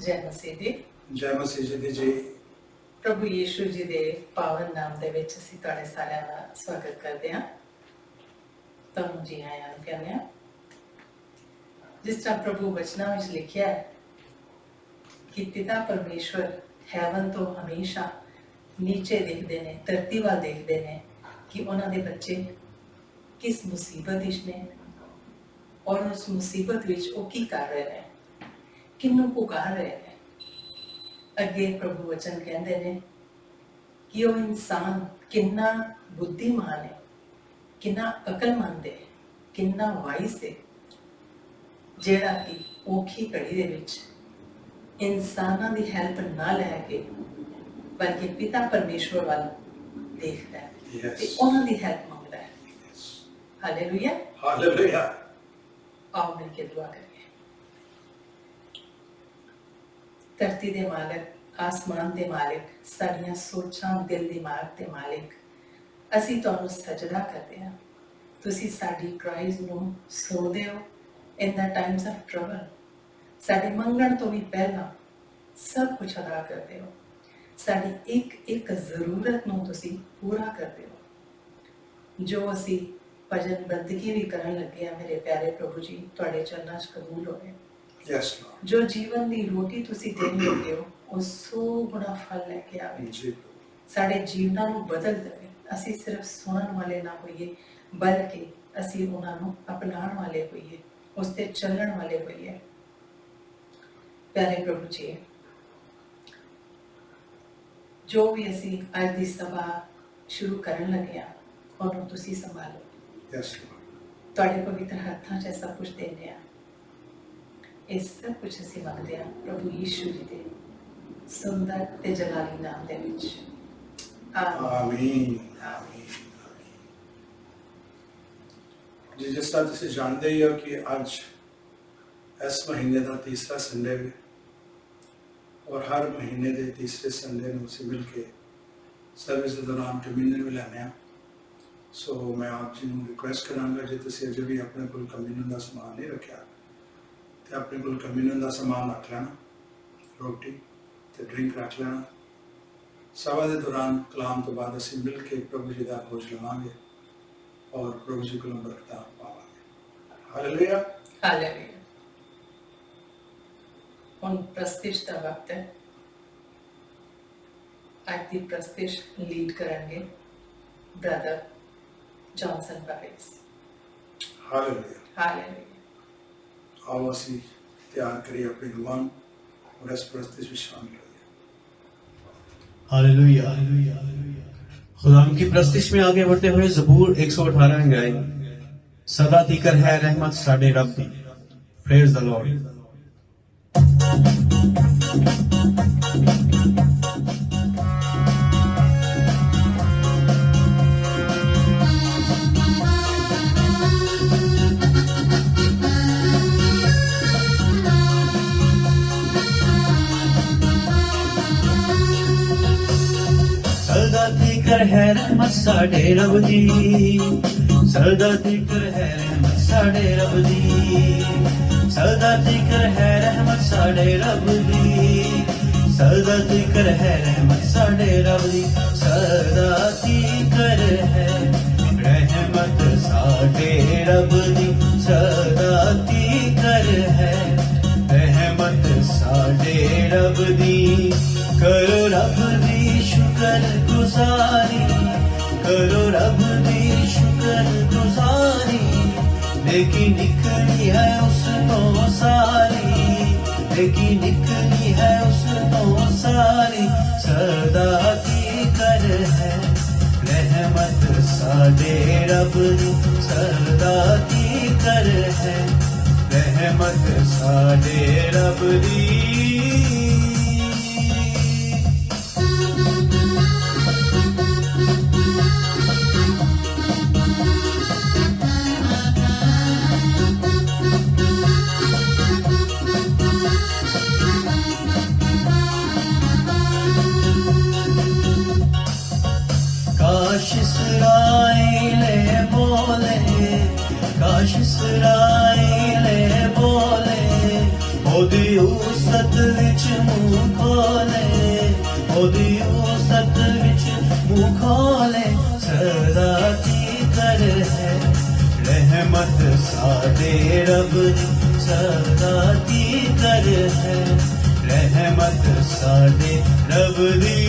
ਜੈ ਮਸੀਹ ਦੀ। ਜੈ ਮਸੀਹ ਜੀ ਦੀ ਜੀ। ਪ੍ਰਭੂ ਯੀਸ਼ੂ ਜੀ ਦੇ ਪਾਵਨ ਨਾਮ ਦੇ ਵਿੱਚ ਅਸੀਂ ਤੁਹਾਡੇ ਸਾਰਿਆਂ ਦਾ ਸਵਾਗਤ ਕਰਦੇ ਹਾਂ। ਤੁਹਾਨੂੰ ਜੀ ਆਇਆਂ ਨੂੰ ਕਹਿੰਦੇ ਹਾਂ। ਜਿਸ ਤਰ੍ਹਾਂ ਪ੍ਰਭੂ ਵਚਨਾਂ ਵਿੱਚ ਲਿਖਿਆ ਹੈ ਕਿ ਪਿਤਾ ਪਰਮੇਸ਼ਵਰ ਹੈਵਨ ਤੋਂ ਹਮੇਸ਼ਾ ਨੀਚੇ ਦੇਖਦੇ ਨੇ, ਧਰਤੀ ਵੱਲ ਦੇਖਦੇ ਨੇ ਕਿ ਉਹਨਾਂ ਦੇ ਬੱਚੇ ਕਿਸ ਮੁਸੀਬਤ ਵਿੱਚ ਨੇ ਔਰ ਉਸ ਮੁਸੀਬਤ ਵਿੱਚ ਉਹ ਕੀ ਕਰ ਰਹੇ ਨੇ, ਕਿਹਨੂੰ ਪੁਕਾਰ ਰਹੇ ਨੇ। ਅੱਗੇ ਪ੍ਰਭੂ ਵਚਨ ਕਹਿੰਦੇ ਨੇ ਕਿ ਉਹ ਇਨਸਾਨ ਕਿੰਨਾ ਬੁੱਧੀਮਾਨ ਹੈ, ਕਿੰਨਾ ਅਕਲਮੰਦ ਹੈ, ਕਿੰਨਾ ਵਾਇਸ ਹੈ, ਜਿਹੜਾ ਕਿ ਔਖੀ ਘੜੀ ਦੇ ਵਿੱਚ ਇਨਸਾਨਾਂ ਦੀ ਹੈਲਪ ਨਾ ਲੈ ਕੇ ਬਲਕਿ ਪਿਤਾ ਪਰਮੇਸ਼ਵਰ ਵੱਲ ਦੇਖਦਾ ਹੈ ਤੇ ਉਹਨਾਂ ਦੀ ਹੈਲਪ ਮੰਗਦਾ ਹੈ। Hallelujah, hallelujah. ਆਓ ਮਿਲ ਕੇ ਦੁਆ ਕਰੀਏ। ਧਰਤੀ ਦੇ ਮਾਲਕ, ਆਸਮਾਨ ਦੇ ਮਾਲਕ, ਸਾਡੀਆਂ ਸੋਚਾਂ, ਦਿਲ ਦਿਮਾਗ ਦੇ ਮਾਲਕ, ਅਸੀਂ ਤੁਹਾਨੂੰ ਸਜਦਾ ਕਰਦੇ ਹਾਂ। ਤੁਸੀਂ ਸਾਡੀ ਕ੍ਰਾਈਜ਼ ਨੂੰ ਸੁਣਦੇ ਹੋ ਇਨ ਦਾ ਟਾਈਮਸ ਆਫ ਟਰਬਲ। ਸਾਡੇ ਮੰਗਣ ਤੋਂ ਵੀ ਪਹਿਲਾਂ ਸਭ ਕੁਝ ਅਦਾ ਕਰਦੇ ਹੋ। ਸਾਡੀ ਇੱਕ ਇੱਕ ਜ਼ਰੂਰਤ ਨੂੰ ਤੁਸੀਂ ਪੂਰਾ ਕਰਦੇ ਹੋ। ਜੋ ਅਸੀਂ ਭਜਨ ਬੰਦਗੀ ਵੀ ਕਰਨ ਲੱਗੇ ਹਾਂ ਮੇਰੇ ਪਿਆਰੇ ਪ੍ਰਭੂ ਜੀ, ਤੁਹਾਡੇ ਚਰਨਾਂ 'ਚ ਕਬੂਲ ਹੋਵੇ। Yes Lord. ਜੋ ਜੀਵਨ ਦੀ ਰੋਟੀ ਤੁਸੀਂ ਦੇਣ ਲੱਗੇ ਹੋ ਉਹ 100 ਗੁਣਾ ਫਲ ਲੈ ਕੇ ਆਵੇ, ਜੀ। ਸਾਡੇ ਜੀਵਨਾਂ ਨੂੰ ਬਦਲ ਦੇਵੇ। ਅਸੀਂ ਸਿਰਫ ਸੁਣਨ ਵਾਲੇ ਨਾ ਹੋਈਏ ਬਲਕਿ ਅਸੀਂ ਉਹਨਾਂ ਨੂੰ ਅਪਣਾਉਣ ਵਾਲੇ ਹੋਈਏ, ਉਸ ਤੇ ਚੱਲਣ ਵਾਲੇ ਹੋਈਏ। ਪਿਆਰੇ ਪ੍ਰਭੂ ਜੀ, ਜੋ ਵੀ ਅਸੀਂ ਅੱਜ ਦੀ ਸਭਾ ਸ਼ੁਰੂ ਕਰਨ ਲੱਗੇ ਹਾਂ ਉਹਨੂੰ ਤੁਸੀਂ ਸੰਭਾਲੋ। Yes Lord. ਤੁਹਾਡੇ ਪਵਿੱਤਰ ਹੱਥਾਂ 'ਚ ਸਭ ਕੁਝ ਦਿੰਦੇ ਹਾਂ। ਇਹ ਸਭ ਕੁਝ ਅਸੀਂ ਮੰਗਦੇ ਹਾਂ ਪ੍ਰਭੂ ਯੀਸ਼ੂ ਜੀ ਦੇ ਸੁੰਦਰ ਤੇ ਜਲਾਲੀ ਨਾਮ ਦੇ ਵਿੱਚ। ਆਮੀਨ। ਆਮੀਨ, ਆਮੀਨ। ਜੀ, ਜਿਸ ਤਰ੍ਹਾਂ ਤੁਸੀਂ ਜਾਣਦੇ ਹੀ ਹੋ ਕਿ ਅੱਜ ਇਸ ਮਹੀਨੇ ਦਾ ਤੀਸਰਾ ਸੰਡੇ ਹੈ ਔਰ ਹਰ ਮਹੀਨੇ ਦੇ ਤੀਸਰੇ ਸੰਡੇ ਨੂੰ ਅਸੀਂ ਮਿਲ ਕੇ ਸਰਵਿਸ ਦੇ ਦੌਰਾਨ ਕਮਿਊਨੀਅਨ ਵੀ ਲੈਂਦੇ ਹਾਂ। ਸੋ ਮੈਂ ਆਪ ਜੀ ਨੂੰ ਰਿਕੁਐਸਟ ਕਰਾਂਗਾ, ਜੇ ਤੁਸੀਂ ਅਜੇ ਵੀ ਆਪਣੇ ਕੋਲ ਕਮਿਊਨੀਅਨ ਦਾ ਸਮਾਨ ਨਹੀਂ ਰੱਖਿਆ ਤੇ ਆਪਣੇ ਕੋਲ ਕਮਿਊਨੀਅਨ ਦਾ ਸਮਾਨ ਰੱਖ ਲੈਣਾ, ਰੋਟੀ ਤੇ ਡਰਿੰਕ ਰੱਖ ਲੈਣਾ। ਸਭਾ ਦੇ ਦੌਰਾਨ ਕਲਾਮ ਤੋਂ ਬਾਅਦ ਅਸੀਂ ਮਿਲ ਕੇ ਪ੍ਰਭੂ ਜੀ ਦਾ ਖੋਜ ਲਵਾਂਗੇ ਔਰ ਪ੍ਰਭੂ ਜੀ ਕੋਲੋਂ ਬਰਕਤਾਂ ਪਾਵਾਂਗੇ। Hallelujah, hallelujah. ਹੁਣ ਪ੍ਰਸਤਿਸ਼ ਦਾ ਵਕਤ ਹੈ। ਅੱਜ ਦੀ ਪ੍ਰਸਤਿਸ਼ ਲੀਡ ਕਰਨਗੇ ਬ੍ਰਦਰ ਜੌਨਸਨ ਬਾਰਿਸ। ਹਾਲੇਲੂਇਆ। ਹਾਲੇਲੂਇਆ। ਆਓ ਅਸੀਂ ਤਿਆਰ ਕਰੀਏ ਆਪਣੀ ਜ਼ੁਬਾਨ ਔਰ ਇਸ ਪ੍ਰਸਤਿਸ਼ ਵਿੱਚ शामिल होइए। हालेलुया। खुदा की प्रस्तिश में आगे बढ़ते हुए ज़बूर 118 में गाए, सदा तीकर है रहमत साडे रब दी। Praise the Lord. सदा तीकर है रहमत साडे रब दी, सदा तीकर है रहमत साडे रब दी, सदा तीकर है रहमत साडे रब दी, सदा तीकर है रहमत साडे रब दी, सदा तीकर है रहमत साडे रब दी, सदा तीकर है रहमत साडे रब दी। करो रब दी शुक्र गुजारी, करो रब दी शुक्र गुजारी, लेकिन निकली है उसनों सारी, लेकिन निकली है उसनों सारी। सदा की कर है रहमत साडे रब दी, सदा की कर है रहमत साडे रब दी। काश इसराइले बोले, काश इसराइले बोले, ओदी उसत विच मुंह खोले ओदी औसत विच मुंह खोले सदा की कर है रहमत साडे रब दी सदा की कर है रहमत साडे रब दी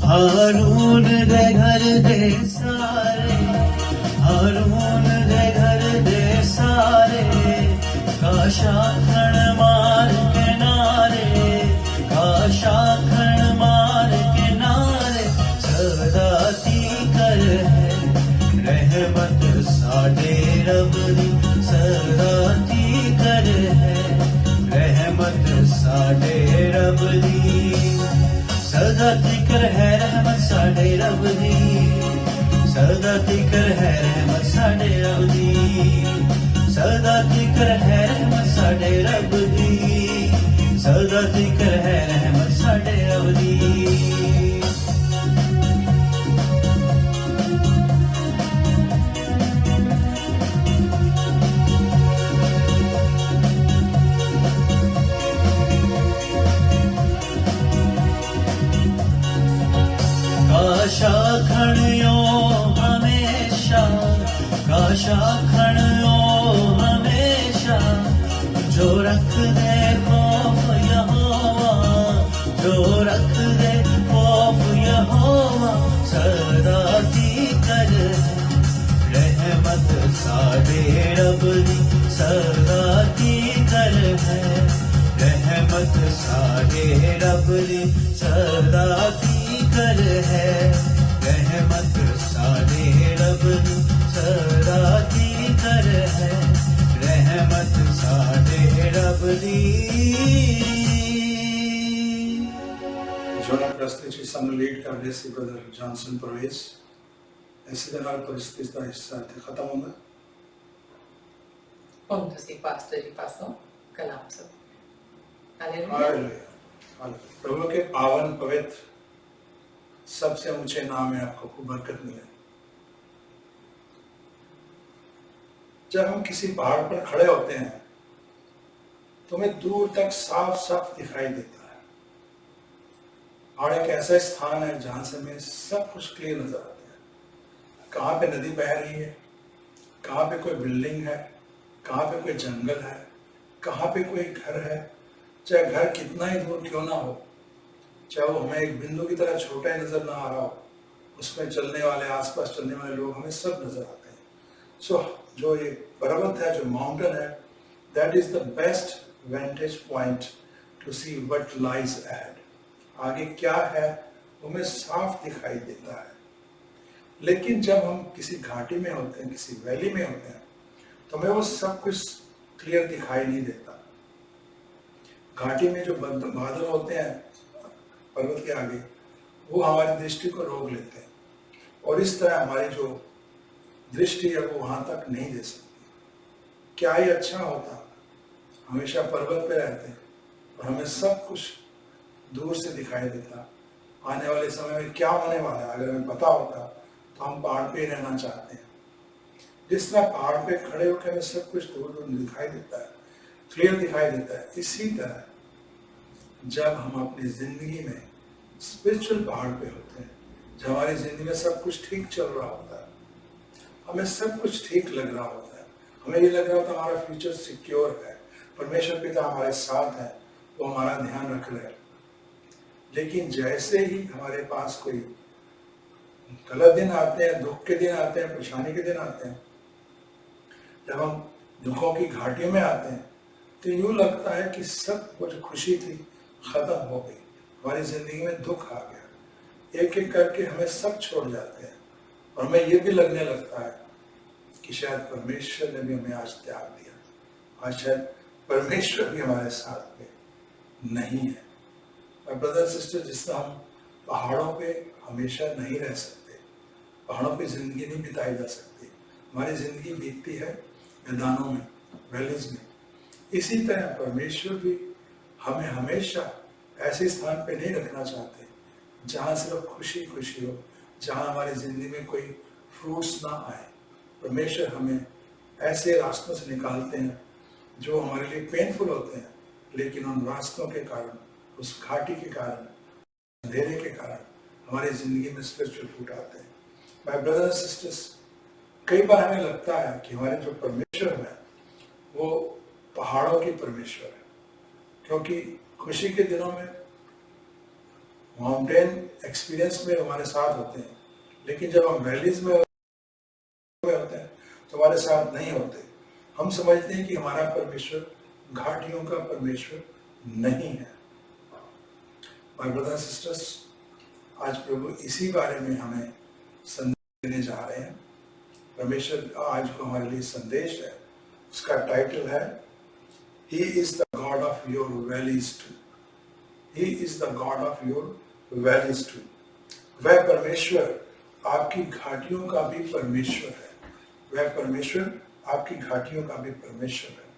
हारून दे घर दे सारे हारून दे घर दे सारे काशा खण मार के नारे काशा खण मार के नारे सदा ती कर है रहमत साडे रब दी सदा ती कर है रहमत साडे रब दी सदा जिक्र है रहमत साडे रब दी सदा जिक्र है रहमत साडे रब दी सदा जिक्र है रहमत साडे रब दी सदा जिक्र है रहमत साडे रब दी काशा खणियो हमेशा काशा खणियो हमेशा जो रख दे खौफ यहोवा जो रख दे खौफ यहोवा सदा की कर रहमत साडे रब दी सदा की कर है रहमत साडे रब दी सदा की कर है रहमत साडे रब दी सदा की कर है रहमत साडे रब दी Jonah Prestici ਸਾਨੂੰ ਲੀਡ ਕਰ ਰਹੇ ਸੀ ਬ੍ਰਦਰ ਜੌਨਸਨ ਪ੍ਰਵੇਸ਼। ਇਸੇ ਦੇ ਨਾਲ ਪਰਿਸਥਿਤੀ ਦਾ ਹਿੱਸਾ ਇੱਥੇ ਖਤਮ ਹੁੰਦਾ। ਹੁਣ ਤੁਸੀਂ ਪਾਸਟਰ ਜੀ ਪਾਸੋਂ ਕਲਾਮ ਸਭ हालेलुया हालेलुया प्रभु के पावन पवित्र सबसे ऊंचे नाम में आपको खूब बरकत मिले। जब हम किसी पहाड़ पर खड़े होते हैं तो हमें दूर तक साफ साफ दिखाई देता है। पहाड़ एक ऐसा स्थान है जहां से हमें सब कुछ क्लियर नजर आता है। कहाँ पे नदी बह रही है, कहाँ पे कोई बिल्डिंग है, कहाँ पे कोई जंगल है, कहाँ पे कोई घर है, चाहे घर कितना ही दूर क्यों ना हो, चाहे वो हमें एक बिंदु की तरह छोटा ही नजर ना आ रहा हो, उसमें चलने वाले आसपास चलने वाले लोग हमें सब नजर आते हैं। सो जो ये पर्वत है, जो माउंटेन है, that is the best वेंटेज point two see what lies ahead. आगे क्या है वो हमें साफ दिखाई देता है। लेकिन जब हम किसी घाटी में होते हैं, किसी वैली में होते हैं, तो हमें वो सब कुछ क्लियर दिखाई नहीं देता। घाटी में जो बादल होते हैं पर्वत के आगे, वो हमारी दृष्टि को रोक लेते हैं और इस तरह हमारी जो दृष्टि है वो वहां तक नहीं दे सकती। क्या ही अच्छा होता हमेशा पर्वत पे रहते हैं और हमें सब कुछ दूर से दिखाई देता। आने वाले समय में क्या होने वाला है अगर हमें पता होता तो हम पहाड़ पे ही रहना चाहते हैं। जिस तरह पहाड़ पे खड़े होकर हमें सब कुछ दूर दूर दिखाई देता है, क्लियर दिखाई देता है, इसी तरह जब हम अपनी जिंदगी में स्पिरिचुअल पहाड़ पे होते हैं, जब हमारी जिंदगी में सब कुछ ठीक चल रहा होता है, हमें सब कुछ ठीक लग रहा होता है, हमें ये लग रहा होता है हमारा फ्यूचर सिक्योर है, परमेश्वर पिता हमारे साथ है, वो हमारा ध्यान रख रहे हैं। लेकिन जैसे ही हमारे पास कोई गलत दिन आते हैं, दुख के दिन आते हैं, परेशानी के दिन आते हैं, जब हम दुखों की घाटियों में आते हैं, तो यूं लगता है कि सब कुछ खुशी थी खत्म हो गई, हमारी जिंदगी में दुख आ गया। एक एक करके हमें सब छोड़ जाते हैं और हमें ये भी लगने लगता है कि शायद परमेश्वर ने भी हमें आज त्याग दिया, आज शायद परमेश्वर भी हमारे साथ में नहीं है। और ब्रदर सिस्टर, जिस तरह हम पहाड़ों पे हमेशा नहीं रह सकते, पहाड़ों पे जिंदगी नहीं बिताई जा सकती, हमारी जिंदगी बीतती है मैदानों में, वैलीज में। इसी तरह परमेश्वर भी हमें हमेशा ऐसे स्थान पे नहीं रखना चाहते जहाँ सिर्फ खुशी खुशी हो, जहाँ हमारी जिंदगी में कोई फ्रूट्स ना आए। परमेश्वर हमें ऐसे रास्तों से निकालते हैं जो हमारे लिए पेनफुल होते हैं, लेकिन उन रास्तों के कारण, उस घाटी के कारण, अंधेरे के कारण हमारी जिंदगी में स्पिरिचुअल फ्रूट आते हैं। माय ब्रदर्स एंड सिस्टर्स, कई बार हमें लगता है कि हमारे जो परमेश्वर है वो पहाड़ों की परमेश्वर है, क्योंकि खुशी के दिनों में माउंटेन एक्सपीरियंस में हमारे साथ होते हैं, लेकिन जब हम वैलीज में होते हैं तो हमारे साथ नहीं होते। हम समझते हैं कि हमारा परमेश्वर घाटियों का परमेश्वर नहीं है। माय ब्रदर्स सिस्टर्स, आज प्रभु इसी बारे में हमें संदेश देने जा रहे हैं। परमेश्वर आज जो हमारे लिए संदेश है उसका टाइटल है He is the God of your valleys too. He is the God of your valleys too. वह परमेश्वर आपकी घाटियों का भी परमेश्वर है। वह परमेश्वर आपकी घाटियों का भी परमेश्वर है।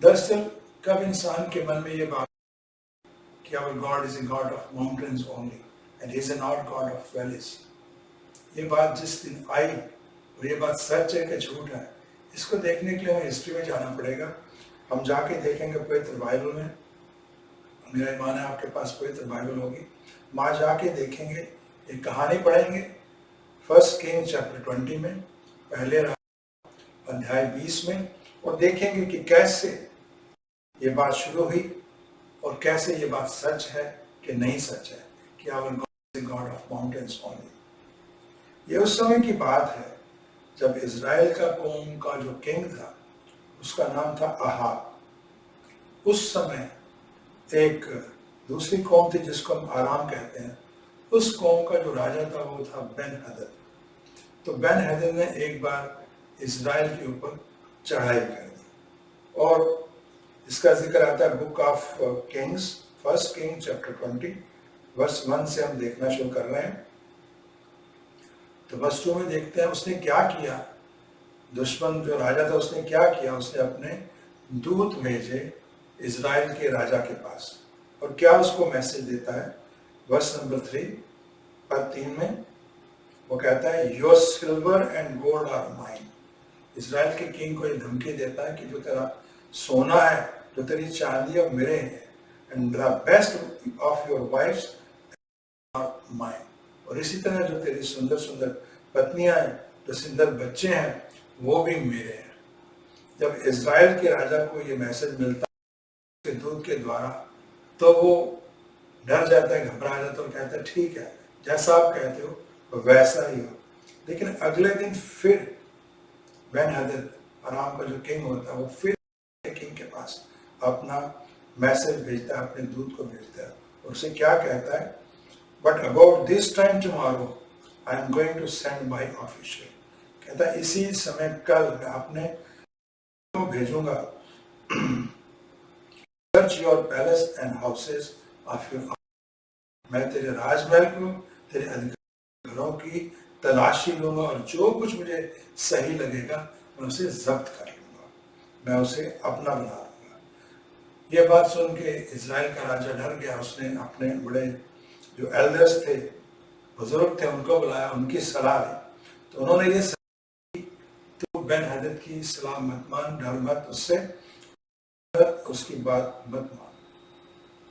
दरअसल कब इंसान के मन में ये बात कि our God is a God of mountains only and He is not God of valleys, ये बात जिस दिन आई और ये बात सच है कि झूठ है, इसको देखने के लिए हमें हिस्ट्री में जाना पड़ेगा। हम जाके देखेंगे पवित्र बाइबल में। मेरा ईमान है आपके पास पवित्र बाइबल होगी। वहाँ जाके देखेंगे, एक कहानी पढ़ेंगे 1 किंग चैप्टर 20 में, पहले अध्याय 20 में, और देखेंगे कि कैसे ये बात शुरू हुई और कैसे ये बात सच है कि नहीं सच है कि our God is God of mountains only. ये उस समय की बात है जब इजराइल का कौम का जो किंग था उसका नाम था अहाब। उस समय एक दूसरी कौम थी जिसको हम आराम कहते हैं, उस कौम का जो राजा था वो था बेन-हदद। तो बेन-हदद ने एक बार इजराइल के ऊपर चढ़ाई कर दी और इसका जिक्र आता है book of kings, 1 king chapter 20 verse 1 से हम देखना शुरू कर रहे हैं। तो वर्स 2 में देखते हैं उसने क्या किया। दुश्मन जो राजा था उसने क्या किया, उसने अपने दूत भेजे इजराइल के राजा के पास, और क्या उसको मैसेज देता है। वर्स नंबर 3 में वो कहता है your silver and gold are mine. Israel के किंग को ये धमकी देता है कि जो तेरा सोना है, जो तेरी चांदी है, मेरे हैं, and the best of your wifes are mine. और इसी तरह जो तेरी सुंदर सुंदर पत्नियां हैं, जो सुंदर बच्चे हैं, वो भी मेरे हैं। जब इजराइल के राजा को ये मैसेज मिलता है दूत के द्वारा, तो वो डर जाता है, घबरा जाता है और कहता है ठीक है, जैसा आप कहते हो वैसा ही हो। लेकिन अगले दिन फिर बेन-हदद, अराम का जो किंग होता है, वो फिर किंग के पास अपना मैसेज भेजता है, अपने दूत को भेजता है, और उसे क्या कहता है, but about this time tomorrow I am going to send my official. कहता है इसी समय कल मैं अपने को भेजूंगा, search your palace and houses of your, मैं तेरे राजमहल को, तेरे घरों की तलाशी लूंगा और जो कुछ मुझे सही लगेगा मैं उसे जब्त कर लूंगा, मैं उसे अपना बना लूंगा। ये बात सुन के इजराइल का राजा डर गया। उसने अपने बड़े जो एल्डर्स थे, बुजुर्ग थे, उनको बुलाया, उनकी सलाह ली। तो उन्होंने ये तो बेन-हदद की सलाह मत मान, डर मत उससे, उसकी बात मत मान।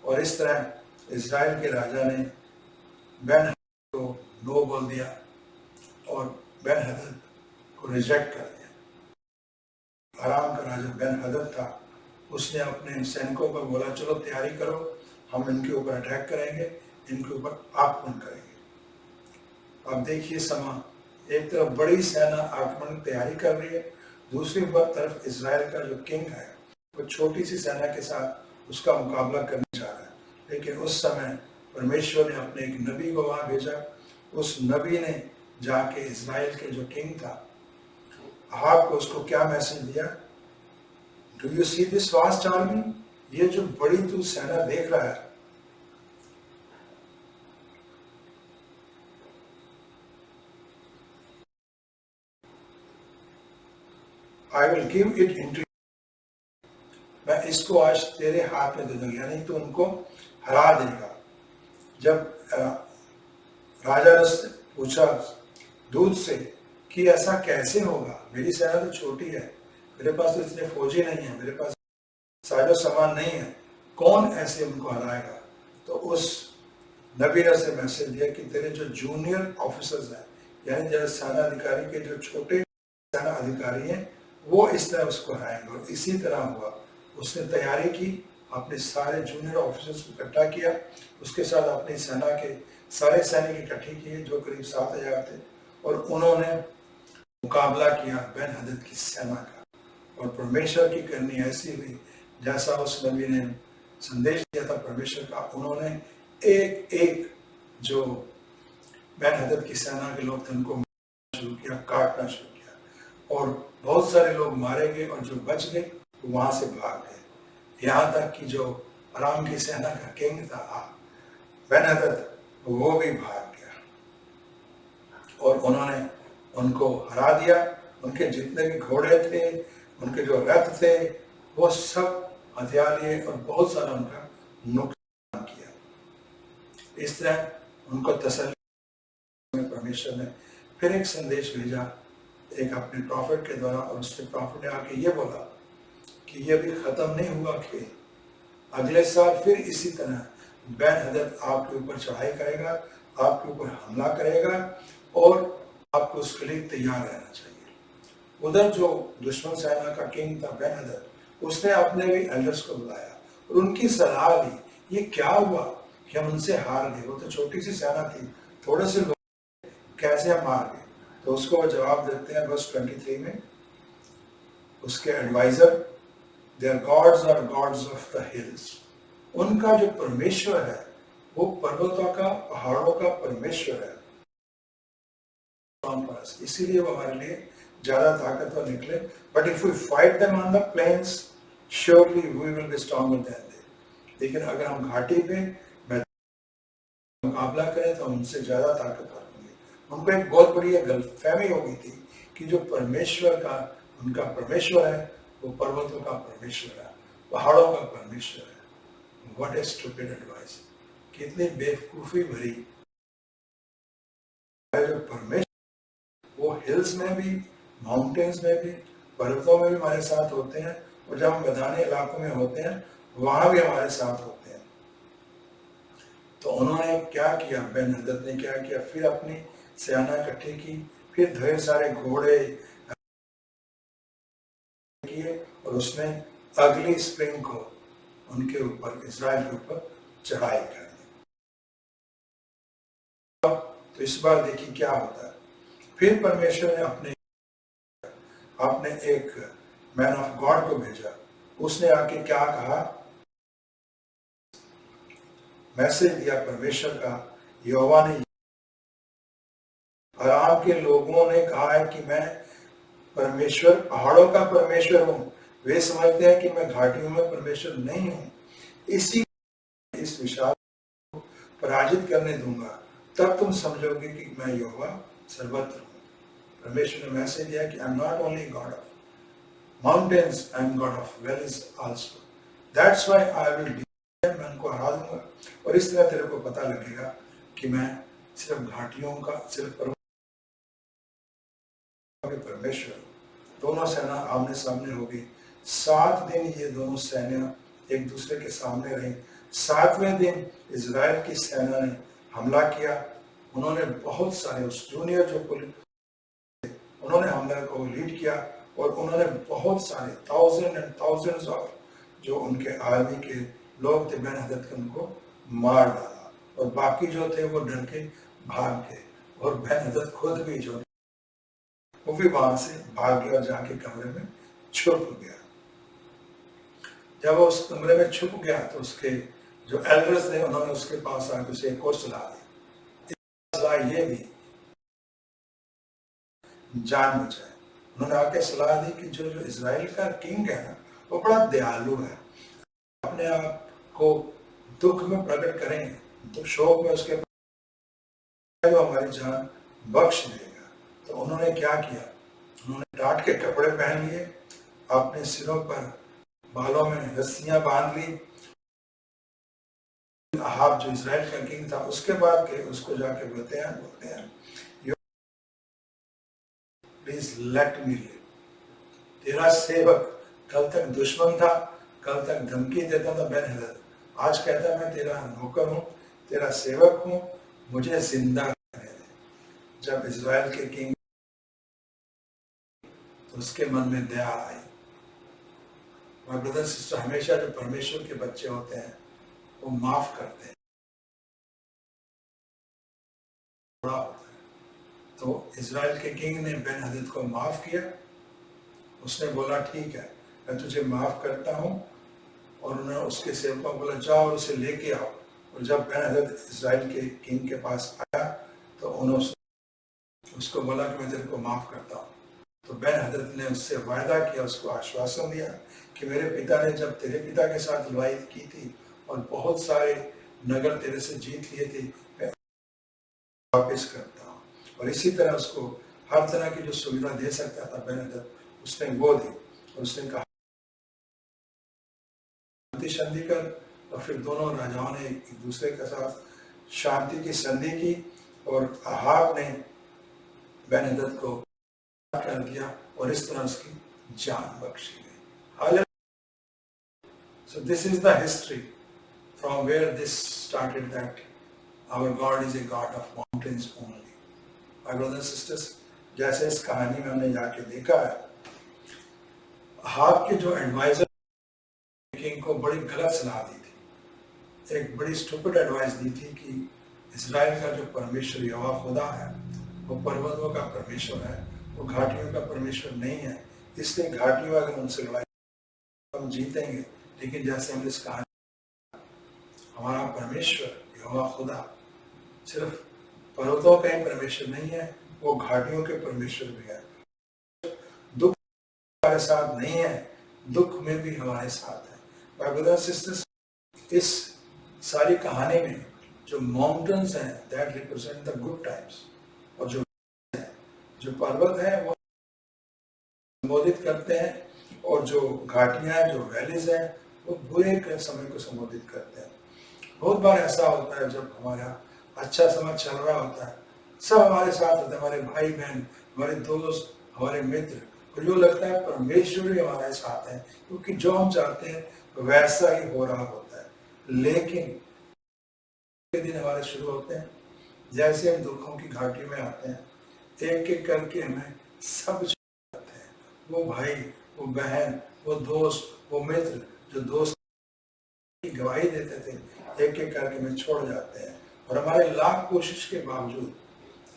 और इस तरह इजराइल के राजा ने बेन-हदद को नो बोल दिया और बेन-हदद को रिजेक्ट कर दिया। अराम का राजा बेन-हदद था, उसने अपने सैनिकों पर बोला चलो तैयारी करो, हम इनके ऊपर अटैक करेंगे, इनके ऊपर आक्रमण करेंगे। अब देखिए समा, एक तरफ बड़ी सेना आक्रमण की तैयारी कर रही है, दूसरी तरफ इजराइल का जो किंग है वो छोटी सी सेना के साथ उसका मुकाबला करने जा रहा है। लेकिन उस समय परमेश्वर ने अपने एक नबी को वहां भेजा। उस नबी ने जाके इजराइल के जो किंग था अहाब को, उसको क्या मैसेज दिया, do you see this vast army, ये जो बड़ी तू सेना देख रहा है, I will give it into, मैं इसको आज तेरे हाथ में दे दूंगा, यानी तो उनको हरा देगा। जब राजा ने पूछा दूत से कि ऐसा कैसे होगा, मेरी सेना तो छोटी है, मेरे पास तो इतने फौजी नहीं है, मेरे पास साजो सामान नहीं है, कौन ऐसे उनको हराएगा? तो उस नबी ने से मैसेज दिया कि तेरे जो जूनियर ऑफिसर्स हैं, यानी जैसे सेना अधिकारी के जो छोटे सेना अधिकारी हैं, वो इस तरह उसको हराएंगे। और इसी तरह हुआ। उसने तैयारी की, अपने सारे जूनियर ऑफिसर्स को इकट्ठा किया, उसके साथ अपनी सेना के सारे सैनिक इकट्ठे किए जो करीब 7,000 थे, और उन्होंने मुकाबला किया बेन हदद की सेना का। और परमेश्वर की करनी ऐसी हुई जैसा उस नबी ने संदेश दिया था परमेश्वर का। उन्होंने एक एक जो बेन हदद की सेना के लोग थे उनको मारना शुरू किया, काटना शुरू किया, और बहुत सारे लोग मारे गए, और जो बच गए वहां से भाग गए। यहाँ तक कि जो अराम की सेना का किंग था बेन हदद, वो भी भाग गया, और उन्होंने उनको हरा दिया। उनके जितने भी घोड़े थे, उनके जो रथ थे, वो सब हथियार लिए, और बहुत सारा उनका नुकसान किया। इस तरह उनको तसल्ली में परमेश्वर ने फिर एक संदेश भेजा एक अपने प्रॉफिट के द्वारा, और उससे प्रॉफिट ने आके ये बोला कि ये भी खत्म नहीं हुआ कि अगले साल फिर इसी तरह बेन हदद आपके ऊपर चढ़ाई करेगा, आपके ऊपर हमला करेगा, और आपको उसके लिए तैयार रहना चाहिए। उधर जो दुश्मन सेना का किंग था बेन हदद, उसने अपने भी एल्डर्स को बुलाया और उनकी सलाह ली, ये क्या हुआ कि हम उनसे हार गए, वो तो छोटी सी सेना थी, थोड़े से लोग, कैसे हम हार गए? तो उसको वो जवाब देते हैं वर्स 23 में, उसके adviser, their gods are gods of the hills, उनका जो परमेश्वर है वो पर्वतों का, पहाड़ों का परमेश्वर है, इसीलिए वो हमारे लिए ज्यादा ताकतवर निकले। But if we fight them on the plains, surely we will be stronger than they. लेकिन अगर हम घाटी पे मुकाबला करें तो हम उनसे ज्यादा ताकतवर होंगे। उनको एक बहुत बड़ी गलतफहमी हो गई थी कि जो परमेश्वर का उनका परमेश्वर है वो पर्वतों का परमेश्वर है, पहाड़ों का परमेश्वर है। व्हाट ए स्टूपिड एडवाइस, कितनी बेवकूफी भरी। जो परमेश्वर वो हिल्स में भी, माउंटेन्स में भी, पर्वतों में भी हमारे साथ होते हैं, और जब हम मैदानी इलाकों में होते हैं वहां भी हमारे साथ होते हैं। तो उन्होंने क्या किया, बेन हदद ने क्या किया, फिर अपनी सेना इकट्ठी की, फिर ढेर सारे घोड़े किए, और उसने अगली स्प्रिंग को उनके ऊपर, इजराइल के ऊपर चढ़ाई कर दी। तो इस बार देखिए क्या होता है। फिर परमेश्वर ने अपने एक मैन ऑफ गॉड को भेजा। उसने आके क्या कहा, मैसेज दिया परमेश्वर का, यहोवा ने, अराम के लोगों ने कहा है कि मैं परमेश्वर, पहाड़ों का परमेश्वर हूं। वे समझते हैं कि मैं घाटियों में परमेश्वर नहीं हूं। इस विशाल को पराजित करने दूंगा, तब तुम समझोगे कि मैं यहोवा सर्वत्र हूं। परमेश्वर ने मैसेज दिया कि I am not only God of mountains, I am God of valleys also, that's why I will, मैं उनको हरा दूंगा। और इस तरह तेरे को पता लगेगा कि मैं सिर्फ घाटियों का, सिर्फ परमेश्वर हूं। दोनों सेना आमने सामने हो गई। 7 दिन ये दोनों सेना एक दूसरे के सामने रही। 7वें दिन इजराइल की सेना ने हमला किया। उन्होंने बहुत सारे, उस जूनियर जो पुलिस, उन्होंने हमले को लीड किया, और उन्होंने बहुत सारे thousands ऑफ जो उनके आर्मी के लोग थे बेन हदद के, उनको मार डाला, और बाकी जो थे वो डर के भाग गए। और बेन हदद खुद भी जो वो भी वहां से भाग गया और जाके कमरे में छुप गया। जब वो उस कमरे में छुप गया तो उसके जो एल्डर्स थे उन्होंने उसके पास आके उसे एक और सलाह दी। सलाह ये दी, जान बचाए। उन्होंने आके सलाह दी कि जो इजराइल का किंग है ना, वो बड़ा दयालु है, अपने आप को दुख में प्रकट करें तो शोक में उसके वो हमारी जान बख्श देगा। तो उन्होंने क्या किया, उन्होंने टाट के कपड़े पहन लिए अपने सिरों पर बालों में रस्सियां बांध ली। अहाब जो इजराइल का किंग था, उसके बाद के उसको जाके बोलते हैं प्लीज लेट मी लिव। तेरा सेवक कल तक दुश्मन था, कल तक धमकी देता था बेन हदद, आज कहता है मैं तेरा नौकर हूं, तेरा सेवक हूं, मुझे जिंदा रहने दे। जब इजराइल के किंग, तो उसके मन में दया आई। माय ब्रदर सिस्टर, हमेशा जो परमेश्वर के बच्चे होते हैं वो माफ करते हैं, बड़ा होता है। तो इजराइल के किंग ने बेन हदद को माफ किया। उसने बोला ठीक है, मैं तुझे माफ करता हूं। और उन्होंने उसके सेवकों को बोला जाओ और उसे लेके आओ। और जब बेन हदद इजराइल के किंग के पास आया तो उन्होंने उसको बोला कि मैं तेरे को माफ करता हूँ। तो बेन हदद ने उससे वायदा किया, उसको आश्वासन दिया कि मेरे पिता ने जब तेरे पिता के साथ लड़ाई की थी और बहुत सारे नगर तेरे से जीत लिए थे, मैं वापिस करता हूँ। और इसी तरह उसको हर तरह की जो सुविधा दे सकता था बेन हदद, उसने वो दी। और उसने कहा संधि कर। और फिर दोनों राजाओं ने एक दूसरे के साथ शांति की संधि की और अहाब ने बेन हदद को कर दिया और इस तरह उसकी जान बख्शी गई। So this is the history from where this started, that our God is a God of mountains only. My brothers and sisters, जैसे इस कहानी में हमने जाके देखा है, अहाब के जो एडवाइजर किंग को बड़ी गलत सलाह दी थी, एक बड़ी स्टूपिड एडवाइस दी थी कि इजराइल का जो परमेश्वर यहोवा खुदा है वो पर्वतों का परमेश्वर है, वो घाटियों का परमेश्वर नहीं है, इसलिए घाटियों अगर उनसे लड़ाई हम जीतेंगे। लेकिन जैसे हम इस कहानी, हमारा परमेश्वर यहोवा खुदा सिर्फ पर्वतों का ही परमेश्वर नहीं है, वो घाटियों के परमेश्वर भी है। दुख हमारे साथ नहीं है, दुख में भी हमारे साथ है। My brothers and sisters, इस सारी कहानी में जो माउंटेन्स हैं that represent the good times, और जो पर्वत है वो संबोधित करते हैं, और जो घाटियां हैं, जो वैलीज हैं, वो बुरे के समय को संबोधित करते हैं। बहुत बार ऐसा होता है जब हमारा अच्छा समय चल रहा होता है, सब हमारे साथ होते हैं, हमारे भाई बहन, हमारे दोस्त, हमारे मित्र, और जो लगता है परमेश्वर ही हमारे साथ है, क्योंकि जो हम चाहते हैं वैसा ही हो रहा होता है। लेकिन दिन हमारे शुरू होते हैं, जैसे हम दुखों की घाटी में आते हैं, एक एक करके हमें सब जाते हैं। वो भाई, वो बहन, वो दोस्त, वो मित्र जो दोस्त की गवाही देते थे, एक एक करके हमें छोड़ जाते हैं। और हमारे लाख कोशिश के बावजूद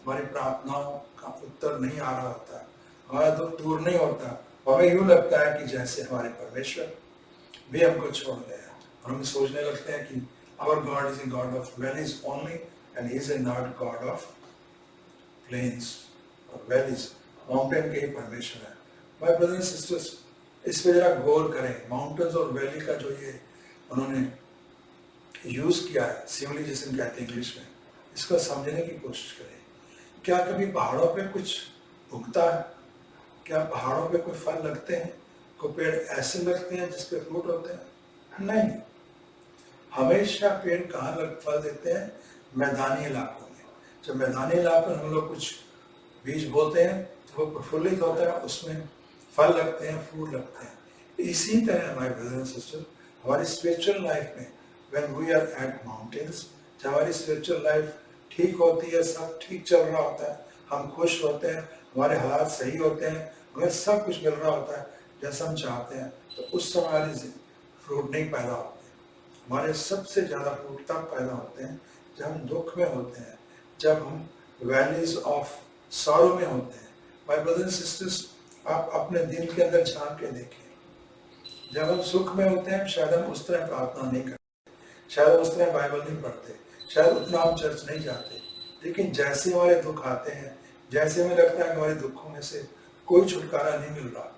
हमारी प्रार्थनाओं का उत्तर नहीं आ रहा होता, हमारा दुख दूर नहीं होता। हमें यूं लगता है कि जैसे हमारे परमेश्वर भी हमको छोड़ गए, और हम सोचने लगते हैं कि our God is a God of valleys only and he is not God of plains or valleys, mountain के ही परमेश्वर है। My brothers and sisters, इस पे जरा गौर करें। माउंटेन्स और वैली का जो ये उन्होंने यूज किया है, सिविलाइजेशन कहते हैं इंग्लिश में, इसको समझने की कोशिश करें। क्या कभी पहाड़ों पे कुछ उगता है? क्या पहाड़ों पे कोई फल लगते हैं? कोई पेड़ ऐसे लगते हैं जिसपे फ्रूट होते हैं? नहीं। हमेशा पेड़ कहाँ फल देते हैं? मैदानी इलाकों में। जब मैदानी इलाकों में हम लोग कुछ बीज बोते हैं तो वो प्रफुल्लित होता है, उसमें फल लगते हैं, फ्रूट लगते हैं। इसी तरह माय ब्रदर एंड सिस्टर, हमारी स्पिरिचुअल लाइफ में when we are at mountains, जब हमारी स्पिरिचुअल लाइफ ठीक होती है, सब ठीक चल रहा होता है, हम खुश होते हैं, हमारे हालात सही होते हैं, हमें सब कुछ मिल रहा होता है जैसा हम चाहते हैं, तो उस समय हमारे फ्रूट नहीं पैदा होते। हमारे सबसे ज़्यादा फ्रूट तब पैदा होते हैं जब हम दुख में होते हैं, जब हम वैलीज ऑफ सॉरो में होते हैं। माय ब्रदर्स एंड सिस्टर्स, आप अपने दिल के अंदर झांक के देखें। जब हम सुख में होते हैं शायद हम उस तरह प्रार्थना नहीं करते, शायद उस तरह बाइबल नहीं पढ़ते, शायद उतना हम चर्च नहीं जाते। लेकिन जैसे हमारे दुख आते हैं, जैसे हमें लगता है कि हमारे दुखों में से कोई छुटकारा नहीं मिल रहा,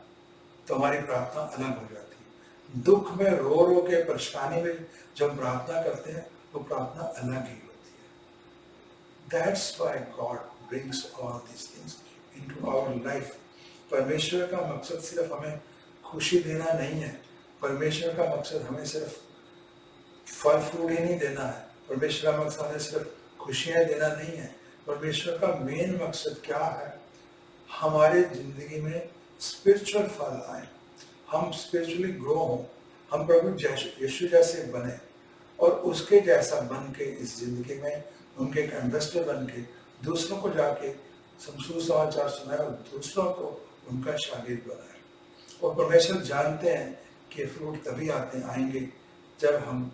तो हमारी प्रार्थना अलग हो जाती है। दुख में रो रो के, परेशानी में जब प्रार्थना करते हैं, वो प्रार्थना अलग ही होती है। That's why God brings all these things into our life. परमेश्वर का मकसद सिर्फ हमें खुशी देना नहीं है। परमेश्वर का मकसद हमें सिर्फ फल फ्रूट ही नहीं देना है। परमेश्वर का मकसद हमें सिर्फ खुशियाँ देना नहीं है। परमेश्वर का मेन मकसद क्या है? हमारे जिंदगी में स्पिरिचुअल फल आए, हम स्पिरिचुअली ग्रो हों, हम प्रभु यीशु जैसे बने और उसके जैसा बन के इस जिंदगी में उनके एक एम्बेसडर बन के दूसरों को जाके सुसमाचार सुनाए और दूसरों को उनका शागिर्द बनाए। और परमेश्वर जानते हैं कि फ्रूट तभी आएंगे जब हम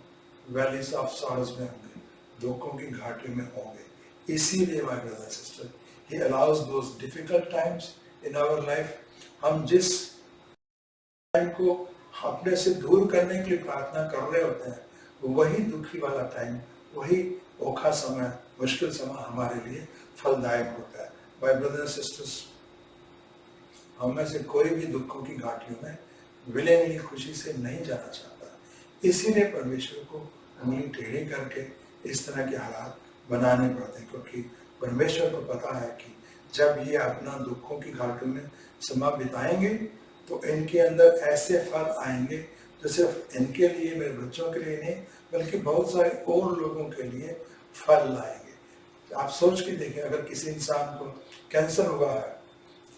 वैलीज ऑफ सॉरोज में होंगे, दुखों की घाटी में होंगे। इसीलिए my brother sister, he allows those difficult times in our life. हम जिस टाइम को अपने से दूर करने के लिए प्रार्थना कर रहे होते हैं, वही दुखी वाला टाइम, वही औखा समय, मुश्किल समय हमारे लिए फलदायक होता है। माय ब्रदर सिस्टर्स, हम में से कोई भी दुखों की घाटियों में विलेंगली खुशी से नहीं जाना चाहता। इसीलिए परमेश्वर को उंगली टेढ़ी करके इस तरह के हालात बनाने पड़ते हैं, क्योंकि परमेश्वर को पता है कि जब ये अपना दुखों की घाटियों में समय बिताएंगे तो इनके अंदर ऐसे फल आएंगे जो सिर्फ इनके लिए, मेरे बच्चों के लिए नहीं, बल्कि बहुत सारे और लोगों के लिए फल लाएंगे। आप सोच के देखें, अगर किसी इंसान को कैंसर हुआ है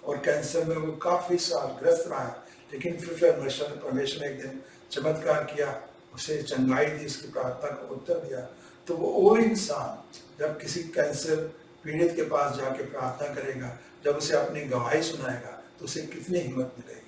और कैंसर में वो काफी साल ग्रस्त रहा है, लेकिन फिर परमेश्वर ने एक दिन चमत्कार किया, उसे चंगाई दी, उसकी प्रार्थना को उत्तर दिया, तो वो इंसान जब किसी कैंसर पीड़ित के पास जाके प्रार्थना करेगा, जब उसे अपनी गवाही सुनाएगा, तो उसे कितनी हिम्मत मिलेगी।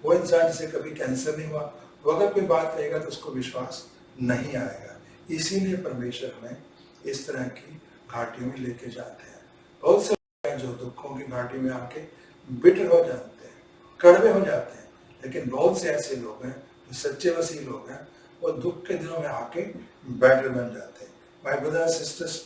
वो इंसान जिसे कभी कैंसर नहीं हुआ, वो अगर कोई बात कहेगा तो उसको विश्वास नहीं आएगा। इसीलिए परमेश्वर हमें इस तरह की घाटियों में लेके जाते हैं। बहुत से लोग हैं जो दुखों की घाटी में आके बिटर हो जाते हैं, कड़वे हो जाते हैं, लेकिन बहुत से ऐसे लोग हैं जो सच्चे मसीह लोग हैं, वो दुख के दिनों में आके बेटर बन जाते हैं। माय ब्रदर सिस्टर्स,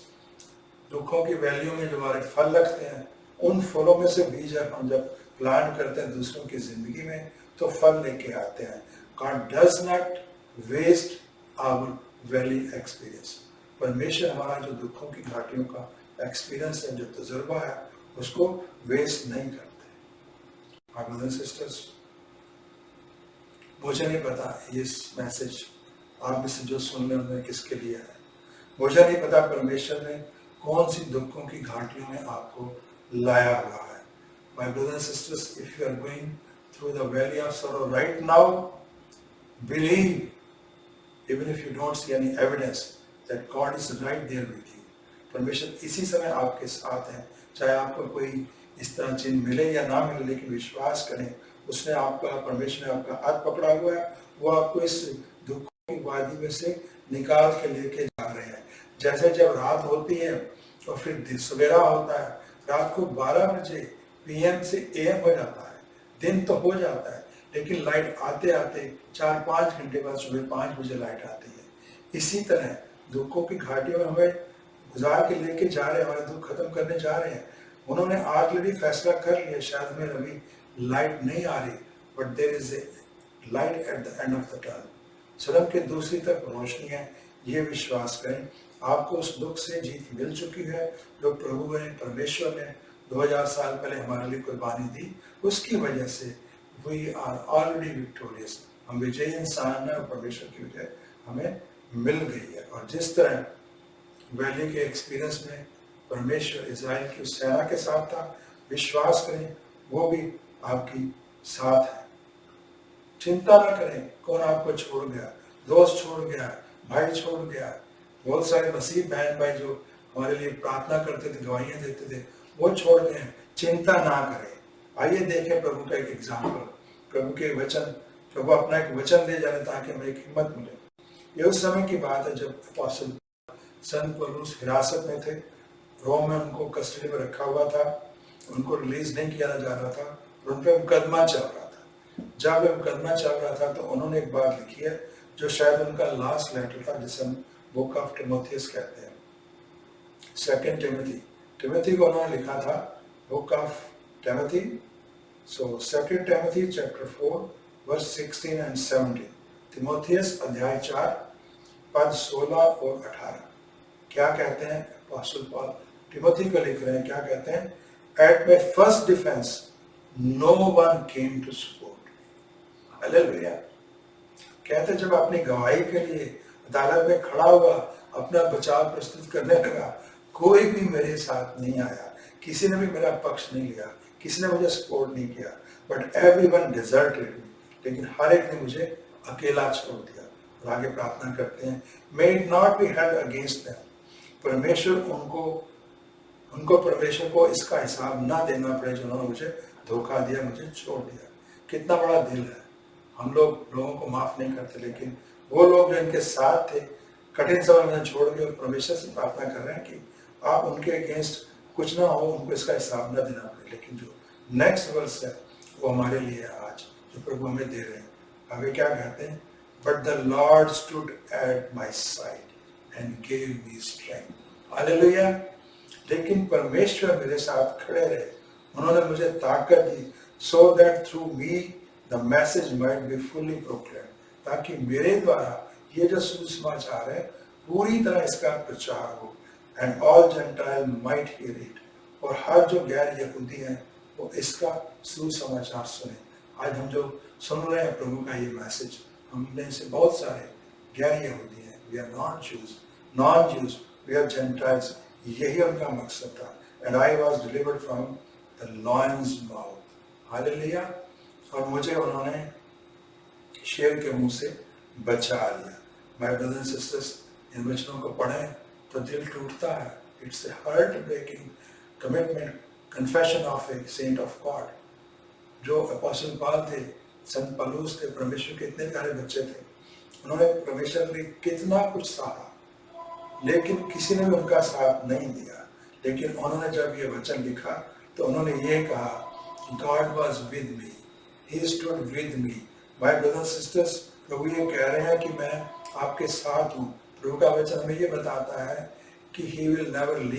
दुखों की वैल्यू में जो हमारे फल लगते हैं, उन फलों में से बीज हम जब प्लांट करते हैं दूसरों की जिंदगी में, तो फल लेके आते हैं। God does not waste our valley experience. परमेश्वर हमारा जो दुखों की घाटियों का एक्सपीरियंस है, जो तजुर्बा है, उसको वेस्ट नहीं करते। My brothers and sisters, मुझे नहीं पता ये मैसेज आप में से जो सुन रहे हैं किसके लिए है। मुझे नहीं पता परमेश्वर ने कौन सी दुखों की घाटियों में आपको लाया हुआ है। My brothers and sisters, if you are going through the valley of sorrow right now, believe, even if you don't see any evidence, that God is right there with you. परमेश्वर इसी समय आपके साथ है, चाहे आपको कोई इस तरह चिन्ह मिले या ना मिले, लेकिन विश्वास करें, उसने आपका, परमेश्वर ने आपका हाथ पकड़ा हुआ है, वो आपको इस दुख की वादी में से निकाल के लेके जा रहे हैं। जैसे जब रात होती है और फिर सवेरा होता है, रात को 12 बजे PM से AM हो जाता है, दिन तो हो जाता है, लेकिन लाइट आते आते 4-5 घंटे बाद सुबह 5 बजे लाइट आती है। इसी तरह दुखों की घाटियों में हमें गुजार के लेके जा रहे हैं, हमारे दुख खत्म करने जा रहे हैं। उन्होंने ऑलरेडी फैसला कर लिया, शायद हमें अभी लाइट नहीं आ रही, but there is a light at the end of the tunnel. सड़क के दूसरी तरफ रोशनी है, ये विश्वास करें। आपको उस दुख से जीत मिल चुकी है, जो प्रभु ने, परमेश्वर ने 2000 साल पहले हमारे लिए कुर्बानी दी, उसकी वजह से we are already victorious। हम विजयी इंसान हैं और परमेश्वर की विजय हमें मिल गई है। और जिस तरह वैली के एक्सपीरियंस में परमेश्वर इजराइल की सेना के साथ था, विश्वास करें वो भी आपकी साथ है। चिंता ना करें कौन आपको छोड़ गया, दोस्त छोड़ गया, भाई छोड़ गया। बहुत सारे मसीह बहन भाई जो हमारे लिए प्रार्थना करते थे, गवाहियां देते थे, वो छोड़ गए। चिंता ना करें। आइए देखें प्रभु का एक एग्जाम्पल, प्रभु के वचन, प्रभु अपना एक वचन दे जाने ताकि हमें एक हिम्मत मिले। ये उस समय की बात है जब अपोस्टल संत पौलुस हिरासत में थे, रोम में उनको कस्टडी में रखा हुआ था, उनको रिलीज नहीं किया जा रहा था, उन पर मुकदमा चल रहा था। जब ये मुकदमा चल रहा था तो उन्होंने एक बात लिखी है जो शायद उनका लास्ट लेटर था, जिसे हम बुक ऑफ टिमोथियस कहते हैं, 2 टिमोथी को उन्होंने लिखा था, book of Timothy. So 2 Timothy chapter 4 verse 16 and 17. Timothy अध्याय 4 पद 16 और 18 क्या कहते हैं? अपोस्टल पॉल तिमोथी को लिख रहे हैं, क्या कहते हैं? At my first defense, no one came to support me. Hallelujah. कहते जब अपनी गवाही के लिए अदालत में खड़ा हुआ, अपना बचाव प्रस्तुत करने लगा, कोई भी मेरे साथ नहीं आया, किसी ने भी मेरा पक्ष नहीं लिया, किसी ने मुझे सपोर्ट नहीं किया, बट एवरीवन डिजर्टेड मी, लेकिन हर एक ने मुझे अकेला छोड़ दिया। और आगे प्रार्थना करते हैं, may it not be held against them, परमेश्वर उनको परमेश्वर को इसका हिसाब ना देना पड़े जिन्होंने मुझे धोखा दिया, मुझे छोड़ दिया। कितना बड़ा दिल है। हम लोगों को माफ नहीं करते, लेकिन वो लोग जो इनके साथ थे कठिन समय में छोड़ के और परमेश्वर से प्रार्थना कर रहे हैं कि आप उनके अगेंस्ट कुछ ना हो, उनको इसका हिसाब ना देना पड़े। लेकिन जो नेक्स्ट वर्स है वो हमारे लिए आज जो प्रभु हमें दे रहे हैं। आगे क्या कहते हैं, but the lord stood at my side and gave me strength. Hallelujah. लेकिन परमेश्वर मेरे साथ खड़े रहे, उन्होंने मुझे ताकत दी, so that through me the message might be fully proclaim, ताकि मेरे द्वारा ये जो सुसमाचार है पूरी तरह इसका प्रचार हो, and all gentile might here it, और हर जो गैर यहूदी हैं वो इसका सुसमाचार सुने। आज हम जो सुन रहे हैं प्रभु का ये मैसेज, हमने से बहुत सारे गैर यहूदी हैं, we are not Jews, non Jews, we are gentiles, यही उनका मकसद था। And I was delivered from the lion's mouth. Hallelujah. और मुझे उन्होंने शेर के मुंह से बचा लिया। माय ब्रदर्स एंड सिस्टर्स, इन वचनों को पढ़ें तो दिल टूटता है। It's a heart breaking commitment, confession of a saint of God. जो अपोस्टल पॉल थे, संत पौलुस थे, परमेश्वर के इतने प्यारे बच्चे थे, उन्होंने परमेश्वर के लिए कितना कुछ सहा, लेकिन किसी ने भी उनका साथ नहीं दिया। लेकिन उन्होंने जब ये वचन लिखा तो उन्होंने ये कहा, God was with me, he stood with me. My brothers sisters, प्रभु ये कह रहे हैं कि मैं आपके साथ हूँ। प्रभु का वचन हमें ये बताता है कि ही विल नेवर लीव।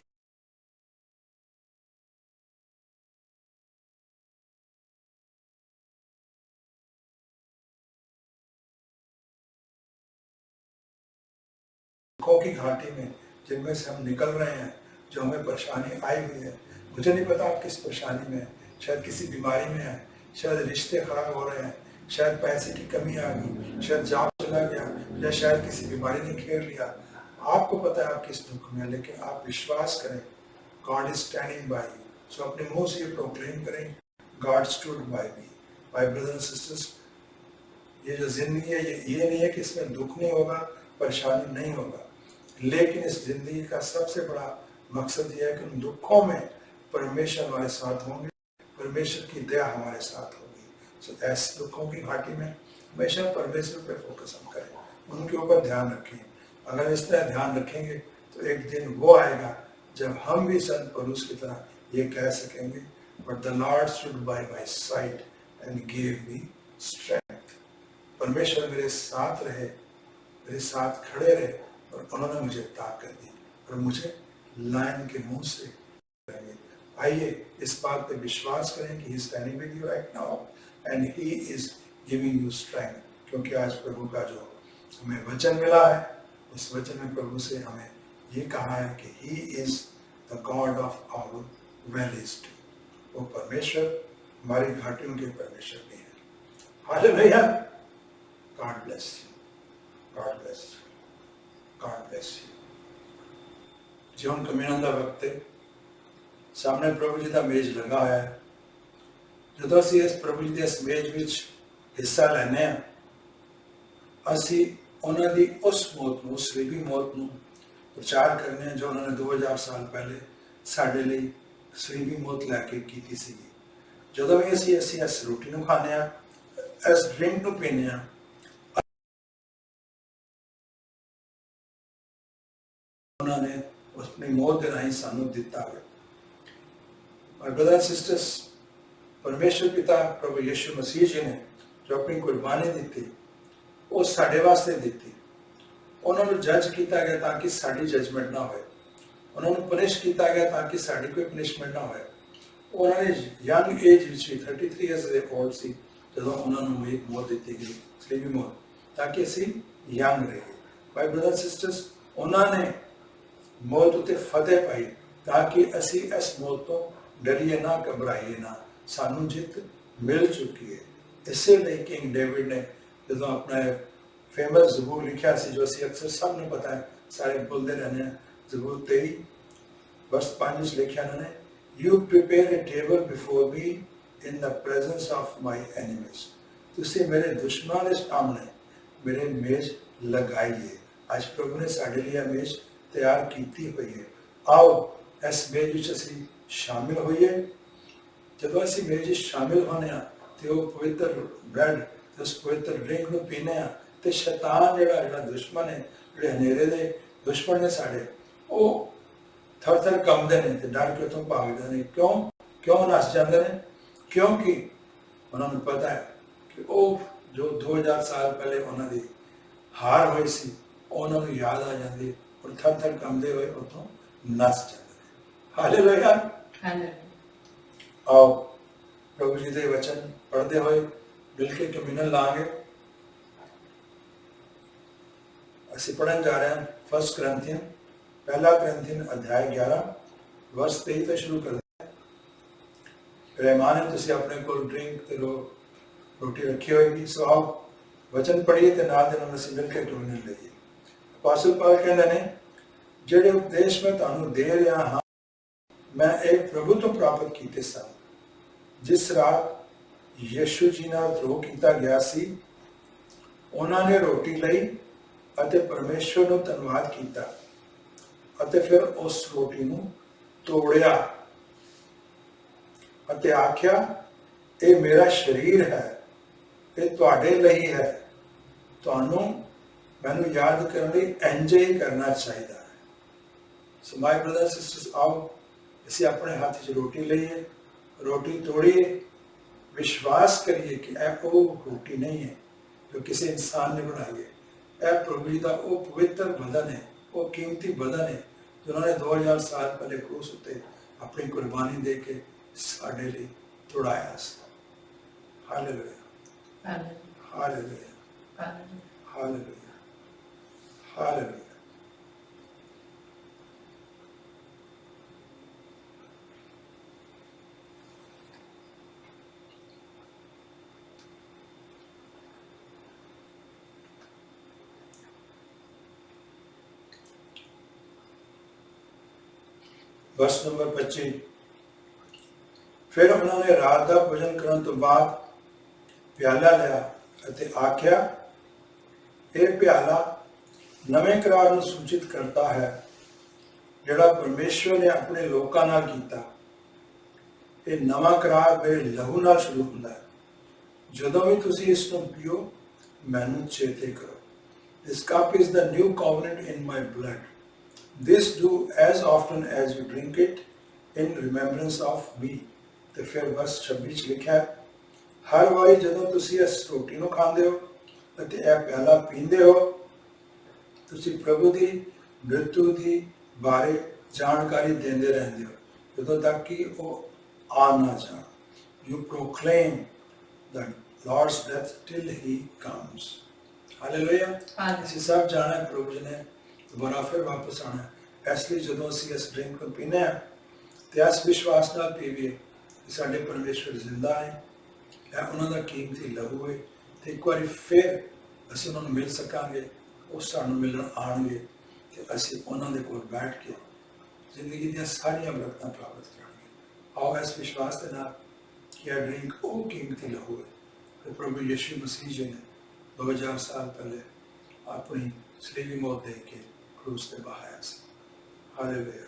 की घाटी में जिनमें से हम निकल रहे हैं, जो हमें परेशानी आई हुई है, मुझे नहीं पता आप किस परेशानी में है, शायद किसी बीमारी में है, शायद रिश्ते खराब हो रहे हैं, शायद पैसे की कमी आ गई, शायद जॉब चला गया, या शायद किसी बीमारी ने घेर लिया। आपको पता है आप किस दुख में, लेकिन आप विश्वास करें, God is standing by you. So अपने मुंह से ये प्रोक्लेम करें, God stood by me. My brothers and sisters, ये जो जिंदगी है ये नहीं है कि इसमें दुख नहीं होगा, परेशानी नहीं होगा, लेकिन इस जिंदगी का सबसे बड़ा मकसद यह है कि उन दुखों में परमेश्वर हमारे साथ होंगे, परमेश्वर की दया हमारे साथ होगी। सो ऐसे दुखों की घाटी में हमेशा परमेश्वर पे फोकस हम करें, उनके ऊपर ध्यान रखें। अगर इस तरह ध्यान रखेंगे तो एक दिन वो आएगा जब हम भी संत पौलुस की तरह ये कह सकेंगे, but the lord stood by my side and give me strength. परमेश्वर मेरे साथ रहे, मेरे साथ खड़े रहे, और उन्होंने मुझे ताकत दी, और मुझे लायन के मुंह से करेंगे। आइए इस बात पे विश्वास करें कि he is standing with you right now and he is giving you strength. क्योंकि आज प्रभु का जो हमें वचन मिला है, उस वचन में प्रभु से हमें ये कहा है कि he is the God of our valleys. वो परमेश्वर हमारी घाटियों के परमेश्वर भी है। Hallelujah. God bless you, God bless you, God bless you। जीवन कम्यूनन का वक्त है, सामने प्रभु जी का मेज लगा है। जो असी इस प्रभु जी के इस मेज विच हिस्सा लेने, असी उन्हों की उस मौत को, सलीबी मौत को प्रचार करने जो उन्होंने 2000 साल पहले साढ़े लिए सलीबी मौत लैके की सी। जो भी असी इस रोटी को खाने, इस ड्रिंक को पीने, उन्होंने अपनी मौत के राही सानू दिता है। और ब्रदर्स एंड सिस्टर्स, परमेश्वर पिता प्रभु यीशु मसीह जी ने जो अपनी कुर्बानी दी, वो साढ़े वास्ते दी। उन्होंने जज किया गया ताकि साड़ी जजमेंट ना हो, उन्होंने पनिश किया गया ताकि साड़ी कोई पनिशमेंट ना हो। उन्होंने यंग एज 33 ईयर्स ओल्ड सी जो उन्होंने एक मौत दी गई, सलीबी मौत, ताकि असी यंग रहे। माय ब्रदर्स सिस्टर्स, उन्होंने मौत उत्ते फतेह पाई ताकि असी इस मौत तो डरिए ना, घबराइए ना, सानू जित मिल चुकी है। ਇਸੇ ਲਈ ਕਿੰਗ ਡੇਵਿਡ ਨੇ ਜਦੋਂ ਆਪਣਾ ਫੇਮਸ ਜ਼ਬੂਰ ਲਿਖਿਆ ਸੀ, ਜੋ ਅਸੀਂ ਅਕਸਰ ਸਭ ਨੂੰ ਪਤਾ ਹੈ, ਸਾਰੇ ਬੋਲਦੇ ਰਹਿੰਦੇ ਹਾਂ, ਜ਼ਬੂਰ 23 verse 5 ਵਿੱਚ ਲਿਖਿਆ ਉਹਨਾਂ ਨੇ, You prepare a table before me in the presence of my enemies. ਤੁਸੀਂ ਮੇਰੇ ਦੁਸ਼ਮਣਾਂ ਦੇ ਸਾਹਮਣੇ ਮੇਰੇ ਮੇਜ਼ ਲਗਾਈਏ। ਅੱਜ ਪ੍ਰਭੂ ਨੇ ਸਾਡੇ ਲਈ ਇਹ ਮੇਜ਼ ਤਿਆਰ ਕੀਤੀ ਹੋਈ ਹੈ। ਆਓ ਇਸ ਮੇਜ਼ ਵਿੱਚ ਅਸੀਂ ਸ਼ਾਮਿਲ ਹੋਈਏ। ਜਦੋਂ ਅਸੀਂ ਮੇਜ਼ ਵਿੱਚ ਸ਼ਾਮਿਲ ਹੋਣੇ ਆ ਤੇ ਉਹ ਪਵਿੱਤਰ ਬ੍ਰੈਡ ਤੇ ਉਸ ਪਵਿੱਤਰ ਡਰਿੰਕ ਨੂੰ ਪੀਣੇ ਆ ਤੇ ਸ਼ੈਤਾਨ ਜਿਹੜਾ ਦੁਸ਼ਮਣ ਹੈ, ਜਿਹੜੇ ਹਨੇਰੇ ਦੇ ਦੁਸ਼ਮਣ ਨੇ ਸਾਡੇ, ਉਹ ਥਰ ਥਰ ਕੰਬਦੇ ਨੇ ਤੇ ਡਰ ਕੇ ਉੱਥੋਂ ਭਾਗਦੇ ਨੇ। ਕਿਉਂ ਨੱਸ ਜਾਂਦੇ ਨੇ? ਕਿਉਂਕਿ ਉਹਨਾਂ ਨੂੰ ਪਤਾ ਹੈ ਕਿ ਉਹ ਜੋ 2000 ਸਾਲ ਪਹਿਲੇ ਉਹਨਾਂ ਦੀ ਹਾਰ ਹੋਈ ਸੀ, ਉਹਨਾਂ ਨੂੰ ਯਾਦ ਆ ਜਾਂਦੀ ਹੈ ਔਰ ਥਰ ਥਰ ਕੰਬਦੇ ਹੋਏ ਉੱਥੋਂ ਨੱਸ ਜਾਂਦੇ ਨੇ। ਹਾਲੇਲੂਇਆ। ਆਓ ਪ੍ਰਭੂ ਜੀ ਦੇ ਵਚਨ ਪੜ੍ਹਦੇ ਹੋਏ ਮਿਲ ਕੇ ਕਮਿਊਨਲ ਲਾਂਗੇ। ਅਸੀਂ ਪੜ੍ਹਨ ਜਾ ਰਹੇ ਹਾਂ ਫਸਟ ਕਰੰਥੀਅਨ, ਪਹਿਲਾ ਕਰੰਥੀਅਨ ਅਧਿਆਇ 11 ਵਰਸ 23 ਤੋਂ ਸ਼ੁਰੂ ਕਰਦੇ ਹਾਂ। ਰਹਿਮਾਨ ਹੈ, ਤੁਸੀਂ ਆਪਣੇ ਕੋਲ ਡਰਿੰਕ ਤੇ ਰੋਟੀ ਰੱਖੀ ਹੋਏਗੀ। ਸੋ ਆਓ ਵਚਨ ਪੜ੍ਹੀਏ ਤੇ ਨਾਲ ਦੇ ਨਾਲ ਅਸੀਂ ਮਿਲ ਕੇ ਕਮਿਊਨਲ ਲਈਏ। ਅਪੋਸਟਲ ਪੌਲ ਕਹਿੰਦੇ ਨੇ, ਜਿਹੜੇ ਉਪਦੇਸ਼ ਮੈਂ ਤੁਹਾਨੂੰ ਦੇ ਰਿਹਾ ਹਾਂ, ਮੈਂ ਇਹ ਪ੍ਰਭੂ ਤੋਂ ਪ੍ਰਾਪਤ ਕੀਤੇ ਸਨ। ਜਿਸ ਰਾਤ ਯਿਸੂ ਜੀ ਨਾਲ ਧਰੋਹ ਕੀਤਾ ਗਿਆ ਸੀ, ਉਹਨਾਂ ਨੇ ਰੋਟੀ ਲਈ ਅਤੇ ਪਰਮੇਸ਼ਵਰ ਨੂੰ ਧੰਨਵਾਦ ਕੀਤਾ ਅਤੇ ਫਿਰ ਉਸ ਰੋਟੀ ਨੂੰ ਤੋੜਿਆ ਅਤੇ ਆਖਿਆ, ਇਹ ਮੇਰਾ ਸਰੀਰ ਹੈ, ਇਹ ਤੁਹਾਡੇ ਲਈ ਹੈ। ਤੁਹਾਨੂੰ ਮੈਨੂੰ ਯਾਦ ਕਰਨ ਲਈ ਇੰਝ ਹੀ ਕਰਨਾ ਚਾਹੀਦਾ ਹੈ। ਸੋ ਮਾਈ ਬ੍ਰਦਰ ਸਿਸਟਰਸ, ਆਓ ਅਸੀਂ ਆਪਣੇ ਹੱਥ 'ਚ ਰੋਟੀ ਲਈਏ, ਰੋਟੀ ਤੋੜੀਏ, ਵਿਸ਼ਵਾਸ ਕਰੀਏ ਕਿ ਇਹ ਉਹ ਰੋਟੀ ਨਹੀਂ ਹੈ ਜੋ ਕਿਸੇ ਇਨਸਾਨ ਨੇ ਬਣਾਈ ਹੈ। ਇਹ ਪ੍ਰਭੂ ਜੀ ਦਾ ਉਹ ਪਵਿੱਤਰ ਬਦਨ ਹੈ, ਉਹ ਕੀਮਤੀ ਬਦਨ ਹੈ ਜਿਨ੍ਹਾਂ ਨੇ 2000 ਸਾਲ ਪਹਿਲੇ ਕਰੂਸ ਉੱਤੇ ਆਪਣੀ ਕੁਰਬਾਨੀ ਦੇ ਕੇ ਸਾਡੇ ਲਈ ਤੋੜਾਇਆ ਸੀ। Hallelujah, hallelujah, hallelujah, hallelujah. Verse number 25, ਫਿਰ ਉਹਨਾਂ ਨੇ ਰਾਤ ਦਾ ਭੋਜਨ ਕਰਨ ਤੋਂ ਬਾਅਦ ਪਿਆਲਾ ਲਿਆ ਅਤੇ ਆਖਿਆ, ਇਹ ਪਿਆਲਾ ਨਵੇਂ ਕਰਾਰ ਨੂੰ ਸੂਚਿਤ ਕਰਦਾ ਹੈ ਜਿਹੜਾ ਪਰਮੇਸ਼ਵਰ ਨੇ ਆਪਣੇ ਲੋਕਾਂ ਨਾਲ ਕੀਤਾ। ਇਹ ਨਵਾਂ ਕਰਾਰ ਮੇਰੇ ਲਹੂ ਨਾਲ ਸ਼ੁਰੂ ਹੁੰਦਾ ਹੈ। ਜਦੋਂ ਵੀ ਤੁਸੀਂ ਇਸ ਨੂੰ ਪੀਓ, ਮੈਨੂੰ ਚੇਤੇ ਕਰੋ। This cup is the new covenant in my blood. This do as often as you drink it in remembrance of me. ਤੇ ਫਿਰ ਵਰਸ 26 ਚ ਲਿਖਿਆ ਹੈ, ਹਰ ਵਾਰੀ ਜਦੋਂ ਤੁਸੀਂ ਇਸ ਰੋਟੀ ਨੂੰ ਖਾਂਦੇ ਹੋ ਅਤੇ ਇਹ ਪਿਆਲਾ ਪੀਂਦੇ ਹੋ, ਤੁਸੀਂ ਪ੍ਰਭੂ ਦੀ ਮ੍ਰਿਤੂ ਦੀ ਬਾਰੇ ਜਾਣਕਾਰੀ ਦਿੰਦੇ ਰਹਿੰਦੇ ਹੋ ਜਦੋਂ ਤੱਕ ਕਿ ਉਹ ਆ ਨਾ ਜਾਣ। You proclaim the Lord's death till he comes. Hallelujah. ਅਸੀਂ ਸਭ ਜਾਣਦੇ ਪ੍ਰਭੂ ਜੀ ਨੇ ਦੁਬਾਰਾ ਫਿਰ ਵਾਪਸ ਆਉਣਾ। ਇਸ ਲਈ ਜਦੋਂ ਅਸੀਂ ਇਸ ਡਰਿੰਕ ਨੂੰ ਪੀਂਦੇ ਹਾਂ ਤੇ ਇਸ ਵਿਸ਼ਵਾਸ ਨਾਲ ਪੀਵੀਏ ਕਿ ਸਾਡੇ ਪਰਮੇਸ਼ਵਰ ਜ਼ਿੰਦਾ ਹੈ, ਇਹ ਉਹਨਾਂ ਦਾ ਕੀਮਤੀ ਲਹੂ ਹੈ ਤੇ ਇੱਕ ਵਾਰੀ ਫਿਰ ਅਸੀਂ ਉਹਨਾਂ ਨੂੰ ਮਿਲ ਸਕਾਂਗੇ, ਉਹ ਸਾਨੂੰ ਮਿਲਣ ਆਉਣਗੇ ਤੇ ਅਸੀਂ ਉਹਨਾਂ ਦੇ ਕੋਲ ਬੈਠ ਕੇ ਜ਼ਿੰਦਗੀ ਦੀਆਂ ਸਾਰੀਆਂ ਬਰਕਤਾਂ ਪ੍ਰਾਪਤ ਕਰਾਂਗੇ। ਆਓ ਇਸ ਵਿਸ਼ਵਾਸ ਦੇ ਨਾਲ ਕਿ ਇਹ ਡਰਿੰਕ ਉਹ ਕੀਮਤੀ ਲਹੂ ਹੈ ਕਿ ਪ੍ਰਭੂ ਯਿਸੂ ਮਸੀਹ ਜੀ ਨੇ 2000 ਸਾਲ ਪਹਿਲੇ ਆਪਣੀ ਸਰੀਵੀ ਮੌਤ ਦੇ ਕੇ ਕਰੂਸ ਤੇ ਬਹਾਇਆ ਸੀ। Hallelujah,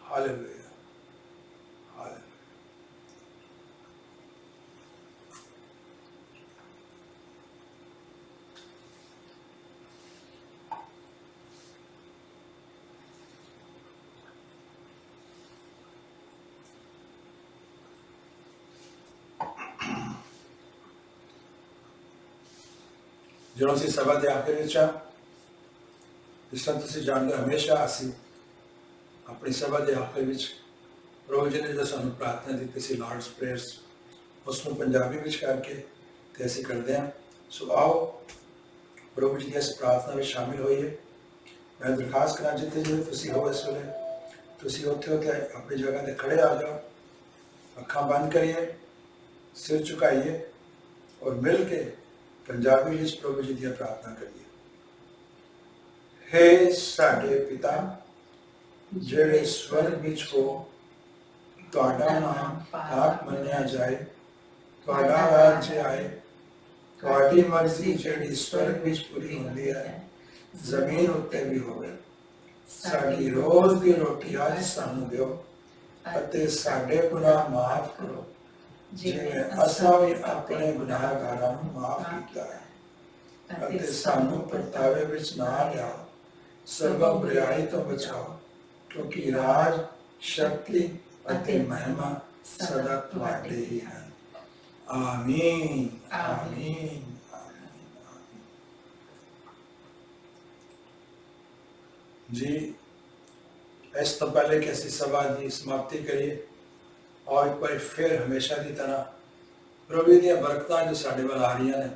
hallelujah, hallelujah. ਜਦੋਂ ਅਸੀਂ ਸਭਾ ਦੇ ਆਖਿਰ ਵਿੱਚ ਆ, ਜਿਸ ਤਰ੍ਹਾਂ ਤੁਸੀਂ ਜਾਣਦੇ, ਹਮੇਸ਼ਾ ਅਸੀਂ ਆਪਣੀ ਸਭਾ ਦੇ ਆਖਿਰ ਵਿੱਚ ਪ੍ਰਭੂ ਜੀ ਨੇ ਜੋ ਸਾਨੂੰ ਪ੍ਰਾਰਥਨਾ ਦਿੱਤੀ ਸੀ, ਲਾਰਡਸ ਪ੍ਰੇਅਰਸ, ਉਸ ਨੂੰ ਪੰਜਾਬੀ ਵਿੱਚ ਕਰਕੇ ਤੇ ਅਸੀਂ ਕਰਦੇ ਹਾਂ। ਸੋ ਆਓ ਪ੍ਰਭੂ ਜੀ ਦੀ ਇਸ ਪ੍ਰਾਰਥਨਾ ਵਿੱਚ ਸ਼ਾਮਿਲ ਹੋਈਏ। ਮੈਂ ਦਰਖਾਸਤ ਕਰਾਂ, ਜਿੱਥੇ ਜਿੱਥੇ ਤੁਸੀਂ ਹੋ ਇਸ ਵੇਲੇ, ਤੁਸੀਂ ਉੱਥੇ ਆਪਣੀ ਜਗ੍ਹਾ ਤੇ ਖੜੇ ਆ ਜਾਓ, ਅੱਖਾਂ ਬੰਦ ਕਰੀਏ, ਸਿਰ ਝੁਕਾਈਏ और मिल के पंजाबी विच प्रभु जी दी प्रार्थना करिए। हे साडे पिता ਜਿਹੜੇ स्वर्ग विच हो, ਤੁਹਾਡਾ ਨਾਮ ਪਾਕ ਮੰਨਿਆ ਜਾਏ, ਤੁਹਾਡਾ ਰਾਜ ਆਏ, ਤੁਹਾਡੀ ਮਰਜ਼ੀ ਜਿਹੜੀ ਸਵਰਗ ਵਿੱਚ ਪੂਰੀ ਹੁੰਦੀ ਹੈ ਜ਼ਮੀਨ ਉੱਤੇ ਵੀ ਹੋਵੇ। ਸਾਡੀ ਰੋਜ਼ ਦੀ ਰੋਟੀ ਅੱਜ ਸਾਨੂੰ ਦਿਓ ਅਤੇ ਸਾਡੇ ਗੁਨਾਹ ਮਾਫ ਕਰੋ ਜਿਵੇਂ ਅਸਾਂ ਵੀ ਆਪਣੇ ਗੁਨਾਹਗਾਰਾਂ ਨੂੰ ਮਾਫ ਕੀਤਾ ਹੈ ਅਤੇ ਸਾਨੂੰ ਪਰਤਾਵੇ ਵਿੱਚ ਨਾ ਲਿਆਓ, ਸਗੋਂ ਬੁਰਾਈ ਤੋਂ ਬਚਾਓ, ਕਿਉਂਕਿ ਰਾਜ, ਸ਼ਕਤੀ ਅਤੇ ਮਹਿਮਾ ਸਦਾ ਤੁਹਾਡੇ ਹੀ ਹਨ। ਆਮੀਨ ਆਮੀਨ ਆਮੀਨ। जी, इस तो पहले कि ਅਸੀਂ ਸਭਾ ਦੀ ਸਮਾਪਤੀ ਕਰੀਏ, ਔਰ ਇੱਕ ਵਾਰ ਫਿਰ ਹਮੇਸ਼ਾ ਦੀ ਤਰ੍ਹਾਂ ਪ੍ਰਭੂ ਦੀਆਂ ਬਰਕਤਾਂ ਜੋ ਸਾਡੇ ਵੱਲ ਆ ਰਹੀਆਂ ਨੇ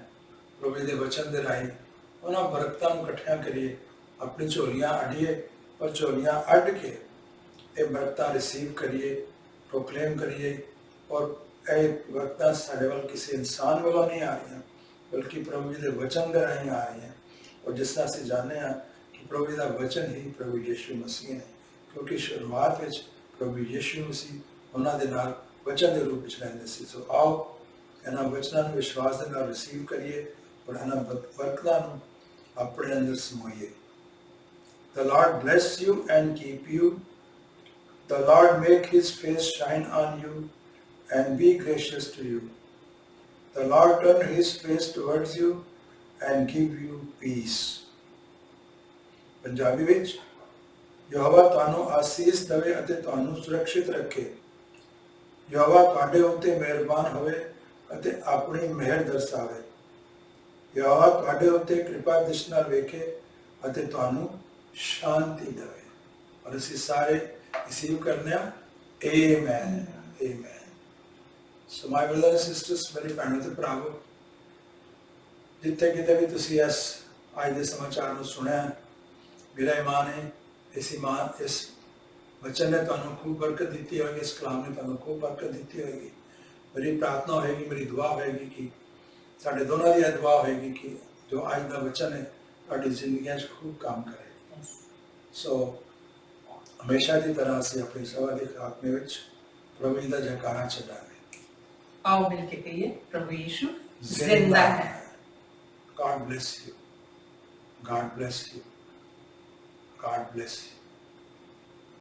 ਪ੍ਰਭੂ ਦੇ ਵਚਨ ਦੇ ਰਾਹੀਂ, ਉਹਨਾਂ ਬਰਕਤਾਂ ਨੂੰ ਇਕੱਠਿਆਂ ਕਰੀਏ, ਆਪਣੀ ਝੋਲੀਆਂ ਅੱਡੀਏ ਔਰ ਝੋਲੀਆਂ ਅੱਡ ਕੇ ਇਹ ਬਰਕਤਾਂ ਰਿਸੀਵ ਕਰੀਏ, ਪ੍ਰੋਕਲੇਮ ਕਰੀਏ। ਔਰ ਇਹ ਬਰਕਤਾਂ ਸਾਡੇ ਵੱਲ ਕਿਸੇ ਇਨਸਾਨ ਵੱਲੋਂ ਨਹੀਂ ਆ ਰਹੀਆਂ ਬਲਕਿ ਪ੍ਰਭੂ ਜੀ ਦੇ ਵਚਨ ਦੇ ਰਾਹੀਂ ਆ ਰਹੀਆਂ। ਔਰ ਜਿਸ ਤਰ੍ਹਾਂ ਅਸੀਂ ਜਾਣਦੇ ਹਾਂ ਕਿ ਪ੍ਰਭੂ ਜੀ ਦਾ ਵਚਨ ਹੀ ਪ੍ਰਭੂ ਯਿਸੂ ਮਸੀਹ ਹੈ, ਕਿਉਂਕਿ ਸ਼ੁਰੂਆਤ ਵਿੱਚ ਪ੍ਰਭੂ ਯਿਸੂ ਮਸੀਹ ਉਹਨਾਂ ਦੇ ਨਾਲ ਵਚਨ ਦੇ ਰੂਪ ਵਿੱਚ ਰਹਿੰਦੇ ਸੀ। ਸੋ ਆਓ ਇਹਨਾਂ ਵਚਨਾਂ ਨੂੰ ਵਿਸ਼ਵਾਸ ਦੇ ਨਾਲ ਰਿਸੀਵ ਕਰੀਏ ਔਰ ਇਹਨਾਂ ਬਰਕਤਾਂ ਨੂੰ ਆਪਣੇ ਅੰਦਰ ਸਮੋਈਏ। The Lord bless you and keep you. The Lord make his face shine on you and be gracious to you. The Lord turn his face towards you and give you peace. Punjabi ਵਿੱਚ ਯਹੋਵਾ ਤੁਹਾਨੂੰ ਆਸੀਸ ਦੇਵੇ ਅਤੇ ਤੁਹਾਨੂੰ ਸੁਰੱਖਿਅਤ ਰੱਖੇ। ਯਹੋਵਾ ਤੁਹਾਡੇ ਉੱਤੇ ਮਿਹਰਬਾਨ ਹੋਵੇ ਅਤੇ ਆਪਣੀ ਮਿਹਰ ਦਰਸਾਵੇ। ਯਹੋਵਾ ਤੁਹਾਡੇ ਉੱਤੇ ਕਿਰਪਾ ਦ੍ਰਿਸ਼ਟੀ ਨਾਲ ਵੇਖੇ ਅਤੇ ਤੁਹਾਨੂੰ ਸ਼ਾਂਤੀ ਦੇਵੇ। ਔਰ ਅਸੀਂ ਸਾਰੇ ਰਿਸੀਵ ਕਰਨੇ ਆ। Amen amen. So my brother and sisters, ਮੇਰੇ ਭੈਣਾਂ ਤੇ ਭਰਾਵੋ, ਜਿੱਥੇ ਕਿਤੇ ਵੀ ਤੁਸੀਂ ਇਸ ਅੱਜ ਦੇ ਸਮਾਚਾਰ ਨੂੰ ਸੁਣਿਆ, ਮੇਰਾ ਈਮਾਨ ਹੈ ਇਸ ਵਚਨ ਨੇ ਤੁਹਾਨੂੰ ਖੂਬ ਬਰਕਤ ਦਿੱਤੀ ਹੋਵੇਗੀ, ਇਸ ਕਲਾਮ ਨੇ ਤੁਹਾਨੂੰ ਖੂਬ ਬਰਕਤ ਦਿੱਤੀ ਹੋਵੇਗੀ। ਮੇਰੀ ਪ੍ਰਾਰਥਨਾ ਹੋਏਗੀ, ਮੇਰੀ ਦੁਆ ਹੋਏਗੀ ਕਿ ਸਾਡੇ ਦੋਨਾਂ ਦੀ ਇਹ ਦੁਆ ਹੋਏਗੀ ਕਿ ਜੋ ਅੱਜ ਦਾ ਵਚਨ ਹੈ ਤੁਹਾਡੀ ਜ਼ਿੰਦਗੀਆਂ 'ਚ ਖੂਬ ਕੰਮ ਕਰੇ। ਸੋ ਹਮੇਸ਼ਾ ਦੀ ਤਰ੍ਹਾਂ ਅਸੀਂ ਆਪਣੀ ਸਭਾ ਦੇ ਖਾਤਮੇ ਵਿੱਚ ਪ੍ਰਭੂ ਜੀ ਦਾ ਜੈਕਾਰਾ ਛੱਡਾਂਗੇ। आओ मिलके कहिए, प्रभु यीशु जिंदा है। God bless you. God bless you. God bless you.